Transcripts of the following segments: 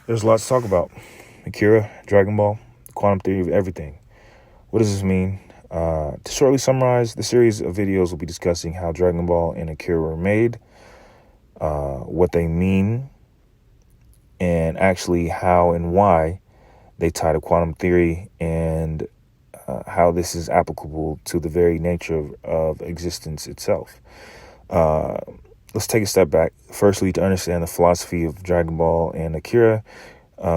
There's a lot to talk about. Akira, Dragon Ball, quantum theory of everything. What does this mean? To shortly summarize, the series of videos will be discussing how Dragon Ball and Akira were made, what they mean, and actually how and why they tie to quantum theory, and how this is applicable to the very nature of existence itself. Uh, let's take a step back. Firstly, to understand the philosophy of Dragon Ball and Akira,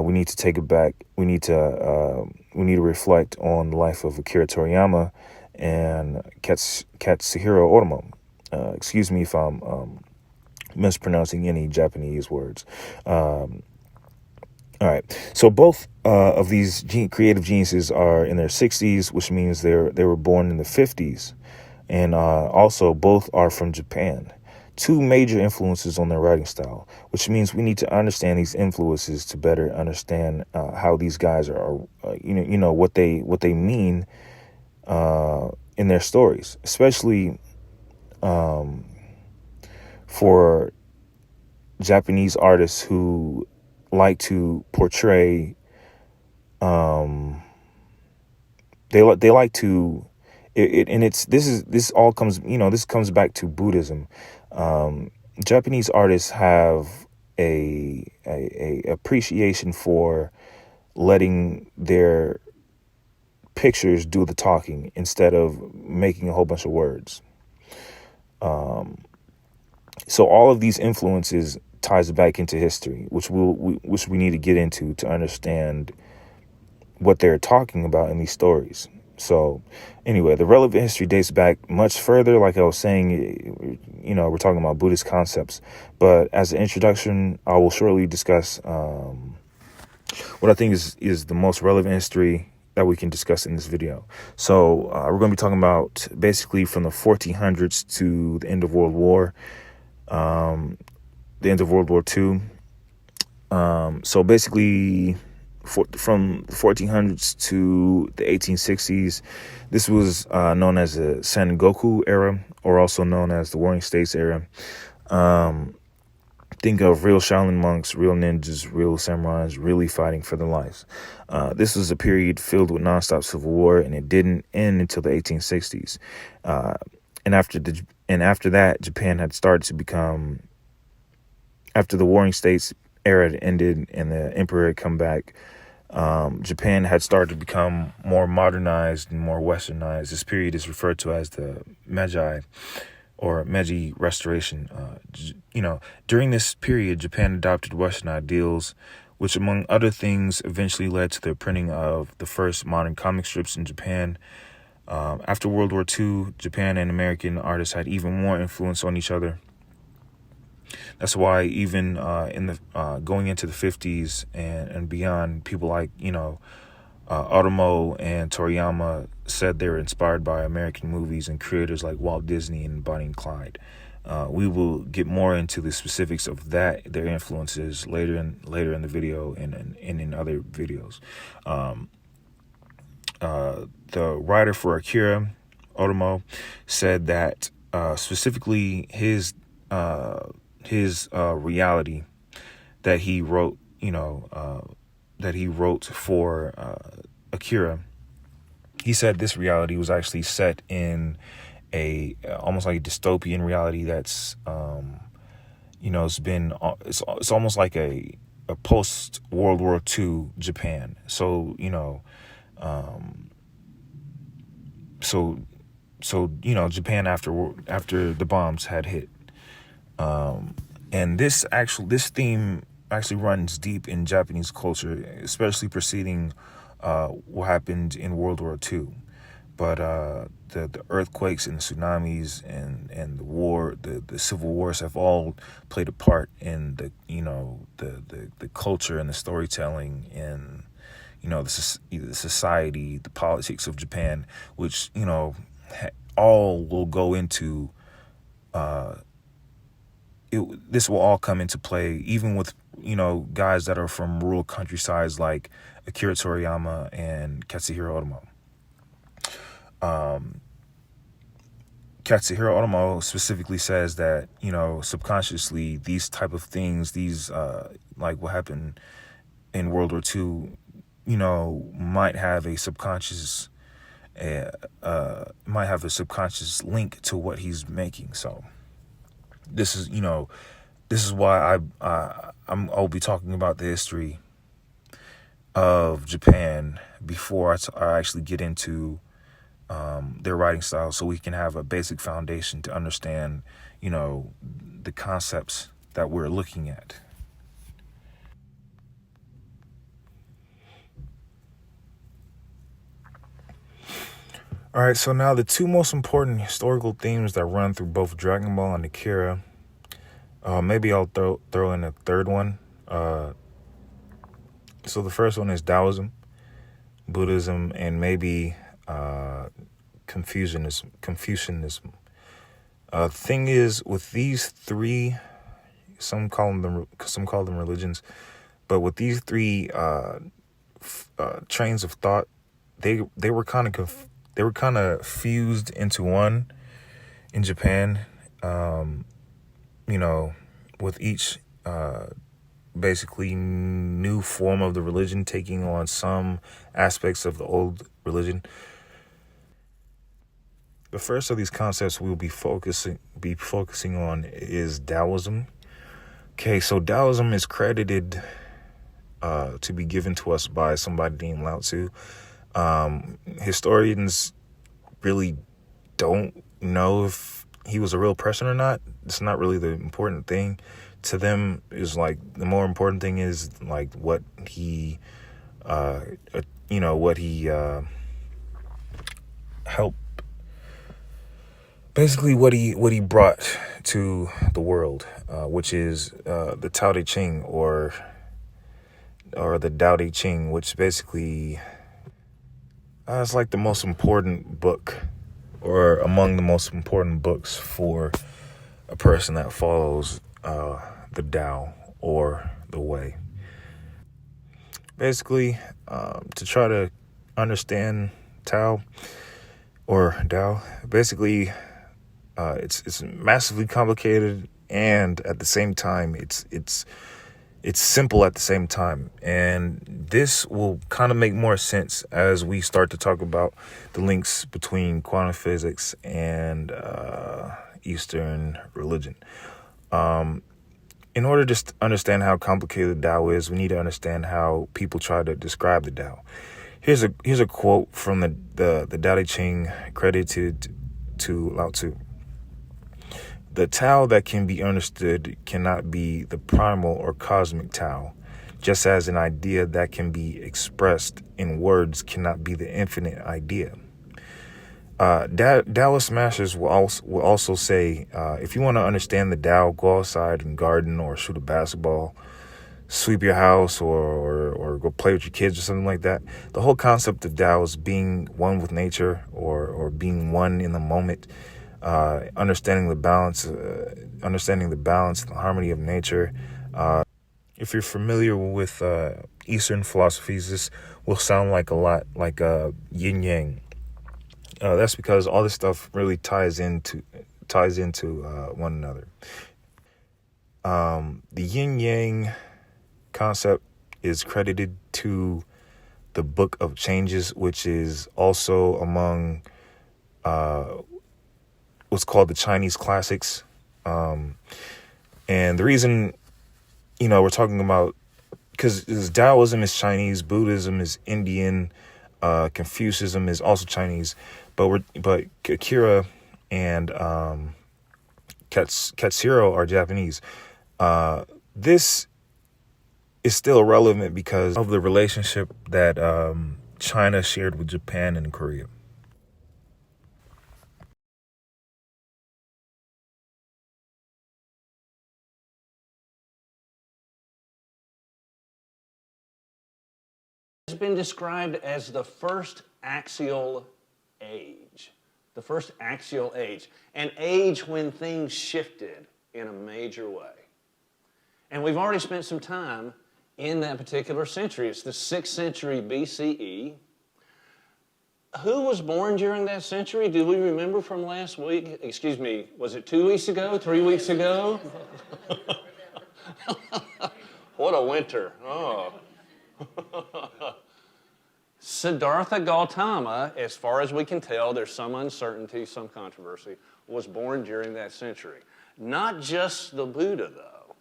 we need to take it back. We need to reflect on the life of Akira Toriyama and Katsuhiro Otomo. Excuse me if I'm mispronouncing any Japanese words. All right. So both of these creative geniuses are in their 60s, which means they were born in the 50s, and also both are from Japan. Two major influences on their writing style, which means we need to understand these influences to better understand how these guys are, what they mean in their stories, especially for Japanese artists who like to portray. They like to, and this all comes this comes back to Buddhism. Japanese artists have a appreciation for letting their pictures do the talking instead of making a whole bunch of words. So all of these influences ties back into history, which we need to get into to understand what they're talking about in these stories. So anyway, the relevant history dates back much further. Like I was saying, we're talking about Buddhist concepts. But as an introduction, I will shortly discuss what I think is the most relevant history that we can discuss in this video. So we're going to be talking about basically from the 1400s to the end of World War, the end of World War II. So basically, from the 1400s to the 1860s, this was known as the Sengoku era, or also known as the Warring States era. Think of real Shaolin monks, real ninjas, real samurais, really fighting for their lives. This was a period filled with nonstop civil war, and it didn't end until the 1860s. And after that, Japan had started to become. After the Warring States era had ended and the emperor had come back, Japan had started to become more modernized and more westernized. This period is referred to as the Meiji Restoration. During this period, Japan adopted Western ideals, which, among other things, eventually led to the printing of the first modern comic strips in Japan. After World War II, Japan and American artists had even more influence on each other. That's why even in the going into the 50s and beyond, people like Otomo and Toriyama said they were inspired by American movies and creators like Walt Disney and Bonnie and Clyde. We will get more into the specifics of their influences later in the video and in other videos. The writer for Akira, Otomo, said that specifically his reality that he wrote, for Akira. He said this reality was actually set in a almost like a dystopian reality that's it's almost like a post World War II Japan. So Japan after the bombs had hit. And this theme actually runs deep in Japanese culture, especially preceding what happened in World War II. But the earthquakes and the tsunamis and the war, the civil wars have all played a part in the culture and the storytelling and the society, the politics of Japan, which all will go into. This will all come into play, even with guys that are from rural countrysides like Akira Toriyama and Katsuhiro Otomo. Katsuhiro Otomo specifically says that subconsciously these type of things, these like what happened in World War II, you know, might have a subconscious link to what he's making. So this is, you know, this is why I'll be talking about the history of Japan before I actually get into their writing style, so we can have a basic foundation to understand, you know, the concepts that we're looking at. All right, so now the two most important historical themes that run through both Dragon Ball and Akira. Maybe I'll throw in a third one. So the first one is Taoism, Buddhism, and maybe Confucianism. Thing is, with these three, some call them religions, but with these three trains of thought, they were kind of fused into one in Japan. You know, with each basically new form of the religion taking on some aspects of the old religion. The first of these concepts we'll be focusing on is Taoism. Okay, so Taoism is credited to be given to us by somebody named Lao Tzu. Historians really don't know if he was a real person or not. It's not really the important thing to them. Is like the more important thing is like what he helped, basically what he brought to the world, which is the Tao Te Ching or the Tao Te Ching, which basically it's like the most important book, or among the most important books for a person that follows the Tao or the way. Basically, to try to understand Tao or Tao, basically, it's massively complicated, and at the same time, it's simple at the same time. And this will kind of make more sense as we start to talk about the links between quantum physics and Eastern religion. In order to just understand how complicated the Tao is, we need to understand how people try to describe the Tao. Here's a quote from the Tao Te Ching credited to Lao Tzu. The Tao that can be understood cannot be the primal or cosmic Tao, just as an idea that can be expressed in words cannot be the infinite idea. Taoist masters will also say, if you want to understand the Tao, go outside and garden or shoot a basketball, sweep your house or go play with your kids or something like that. The whole concept of Tao is being one with nature or being one in the moment, understanding the balance and the harmony of nature. If you're familiar with Eastern philosophies, this will sound like a lot like yin yang. That's because all this stuff really ties into one another. The yin yang concept is credited to the Book of Changes, which is also among what's called the Chinese classics. And the reason, we're talking about, because Taoism is Chinese, Buddhism is Indian, Confucianism is also Chinese, but Akira and Katsuro are Japanese. This is still relevant because of the relationship that China shared with Japan and Korea. Has been described as the first axial age. The first axial age. An age when things shifted in a major way. And we've already spent some time in that particular century. It's the 6th century BCE. Who was born during that century? Do we remember from last week? Excuse me, was it 2 weeks ago? 3 weeks ago? What a winter. Oh. Siddhartha Gautama, as far as we can tell, there's some uncertainty, some controversy, was born during that century. Not just the Buddha, though.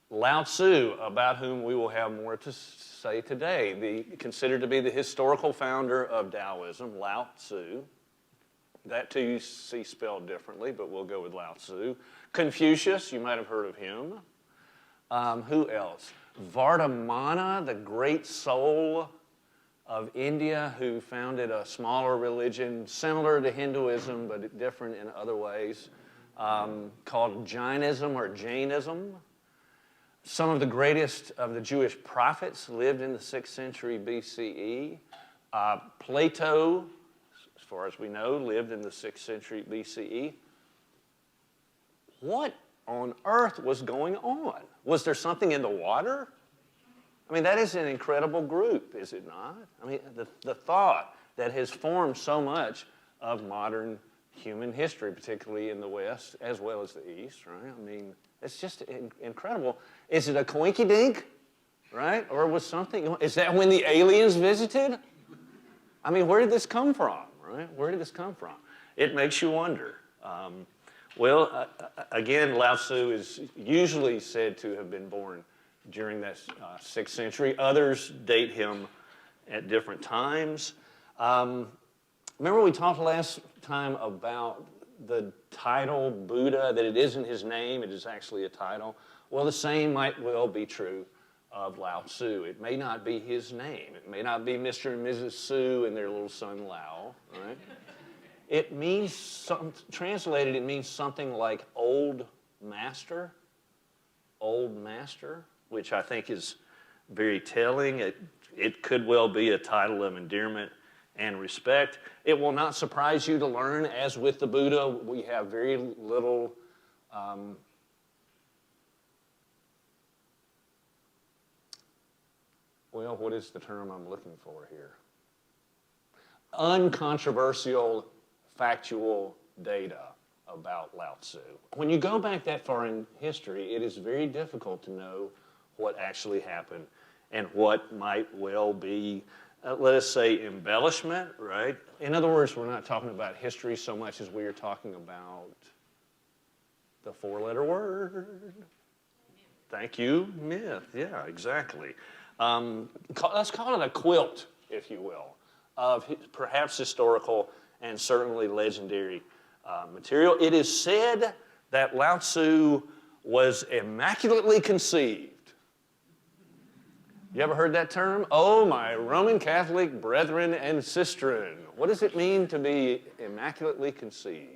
Lao Tzu, about whom we will have more to say today, considered to be the historical founder of Taoism, Lao Tzu. That too you see spelled differently, but we'll go with Lao Tzu. Confucius, you might have heard of him. Who else? Vardhamana, the great soul of India, who founded a smaller religion similar to Hinduism, but different in other ways, called Jainism or Jainism. Some of the greatest of the Jewish prophets lived in the 6th century BCE. Plato, as far as we know, lived in the 6th century BCE. What on earth was going on? Was there something in the water? I mean, that is an incredible group, is it not? I mean, the thought that has formed so much of modern human history, particularly in the West as well as the East, right? I mean, it's just incredible. Is it a coinky-dink, right? Or was something, is that when the aliens visited? I mean, where did this come from, right? Where did this come from? It makes you wonder. Again, Lao Tzu is usually said to have been born during that 6th century. Others date him at different times. Remember we talked last time about the title Buddha, that it isn't his name, it is actually a title. Well, the same might well be true of Lao Tzu. It may not be his name. It may not be Mr. and Mrs. Su and their little son Lao, right? It means, translated, it means something like old master, which I think is very telling. It could well be a title of endearment and respect. It will not surprise you to learn, as with the Buddha, we have very little well, what is the term I'm looking for here? Uncontroversial, factual data about Lao Tzu. When you go back that far in history, it is very difficult to know what actually happened and what might well be, let us say, embellishment, right? In other words, we're not talking about history so much as we are talking about the four-letter word. Thank you, myth. Yeah, exactly. Let's call it a quilt, if you will, of perhaps historical and certainly legendary material. It is said that Lao Tzu was immaculately conceived. You ever heard that term? Oh, my Roman Catholic brethren and sistren. What does it mean to be immaculately conceived?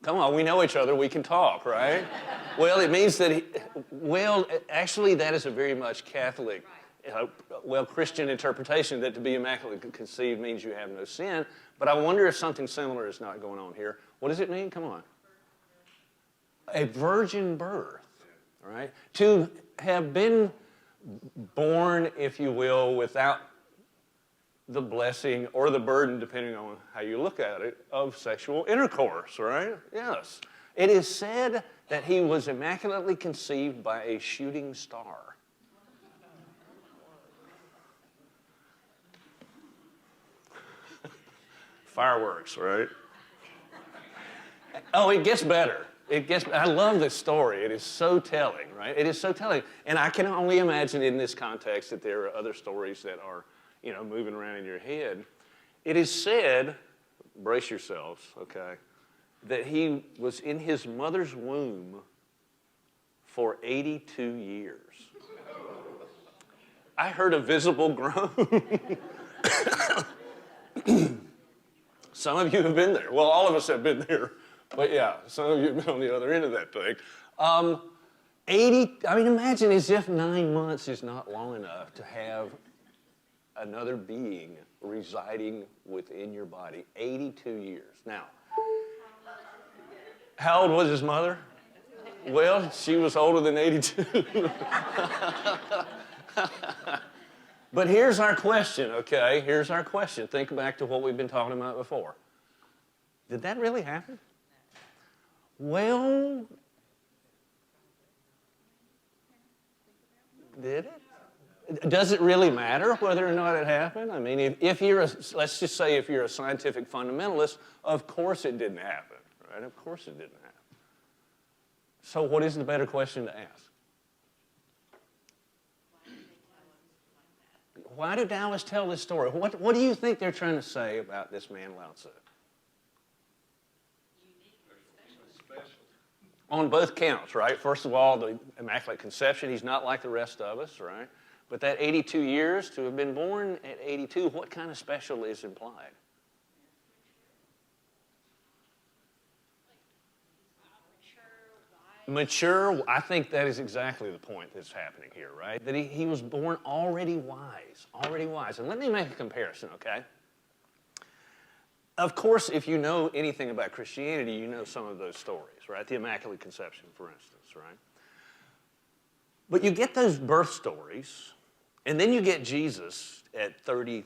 Come on, we know each other, we can talk, right? Well, it means that, actually that is a very much Catholic, Christian interpretation, that to be immaculately conceived means you have no sin. But I wonder if something similar is not going on here. What does it mean? Come on. A virgin birth, right? To have been born, if you will, without the blessing or the burden, depending on how you look at it, of sexual intercourse, right? Yes. It is said that he was immaculately conceived by a shooting star. Fireworks, right? Oh, it gets better. I love this story. It is so telling, right? It is so telling. And I can only imagine in this context that there are other stories that are, moving around in your head. It is said, brace yourselves, okay, that he was in his mother's womb for 82 years. I heard a visible groan. Some of you have been there. Well, all of us have been there. But yeah, some of you have been on the other end of that thing. 80, I mean, imagine as if 9 months is not long enough to have another being residing within your body. 82 years. Now, how old was his mother? Well, she was older than 82. But here's our question, okay? Here's our question. Think back to what we've been talking about before. Did that really happen? Well, Did it? Does it really matter whether or not it happened? I mean, if you're let's just say if you're a scientific fundamentalist, of course it didn't happen, right? Of course it didn't happen. So what is the better question to ask? Why do Taoists tell this story? What do you think they're trying to say about this man Lao Tzu? On both counts, right? First of all, the Immaculate Conception, he's not like the rest of us, right? But that 82 years, to have been born at 82, what kind of special is implied? Mature, I think that is exactly the point that's happening here, right? That he was born already wise, already wise. And let me make a comparison, okay? Of course, if you know anything about Christianity, you know some of those stories, right? The Immaculate Conception, for instance, right? But you get those birth stories, and then you get Jesus at 30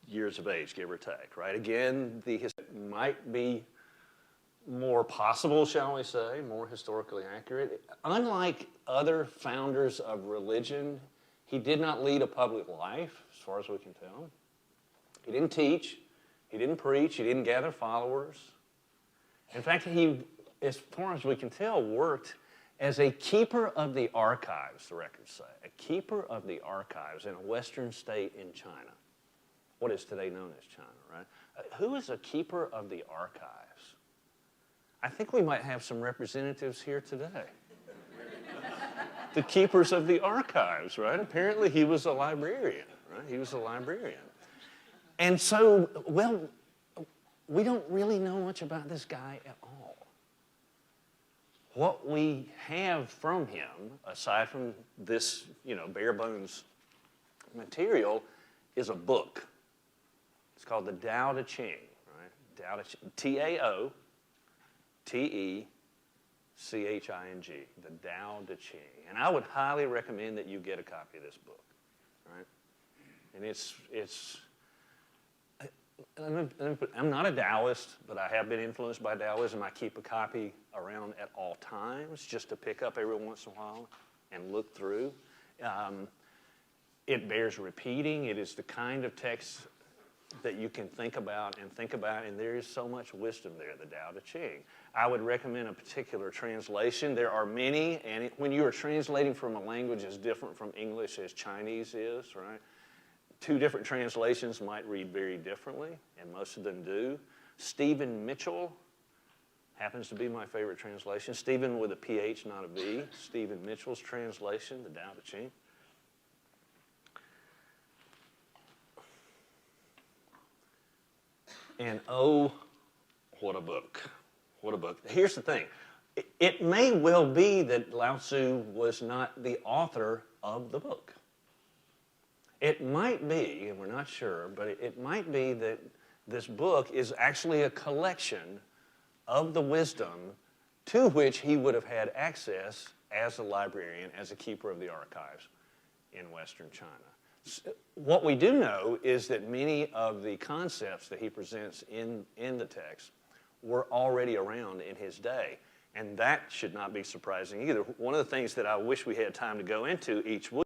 years of age, give or take, right? Again, the might be more possible, shall we say, more historically accurate. Unlike other founders of religion, he did not lead a public life, as far as we can tell. He didn't teach, he didn't preach, he didn't gather followers. In fact, he, as far as we can tell, worked as a keeper of the archives, the records say, a keeper of the archives in a western state in China, what is today known as China, right? Who is a keeper of the archives? I think we might have some representatives here today. The keepers of the archives, right? Apparently he was a librarian, right? He was a librarian. And so, well, we don't really know much about this guy at all. What we have from him, aside from this, bare bones material, is a book. It's called the Tao Te Ching, right? Tao Te Ching, T-A-O, T-E-C-H-I-N-G, the Tao Te Ching. And I would highly recommend that you get a copy of this book, right? And I'm not a Taoist, but I have been influenced by Taoism. I keep a copy around at all times just to pick up every once in a while and look through. It bears repeating. It is the kind of text that you can think about, and there is so much wisdom there, the Tao Te Ching. I would recommend a particular translation. There are many, and when you are translating from a language as different from English as Chinese is, right? Two different translations might read very differently, and most of them do. Stephen Mitchell happens to be my favorite translation. Stephen with a P-H, not a V. Stephen Mitchell's translation, the Tao Te Ching. And oh, what a book. What a book. Here's the thing. It may well be that Lao Tzu was not the author of the book. It might be, and we're not sure, but it might be that this book is actually a collection of the wisdom to which he would have had access as a librarian, as a keeper of the archives in Western China. What we do know is that many of the concepts that he presents in the text were already around in his day, and that should not be surprising either. One of the things that I wish we had time to go into each week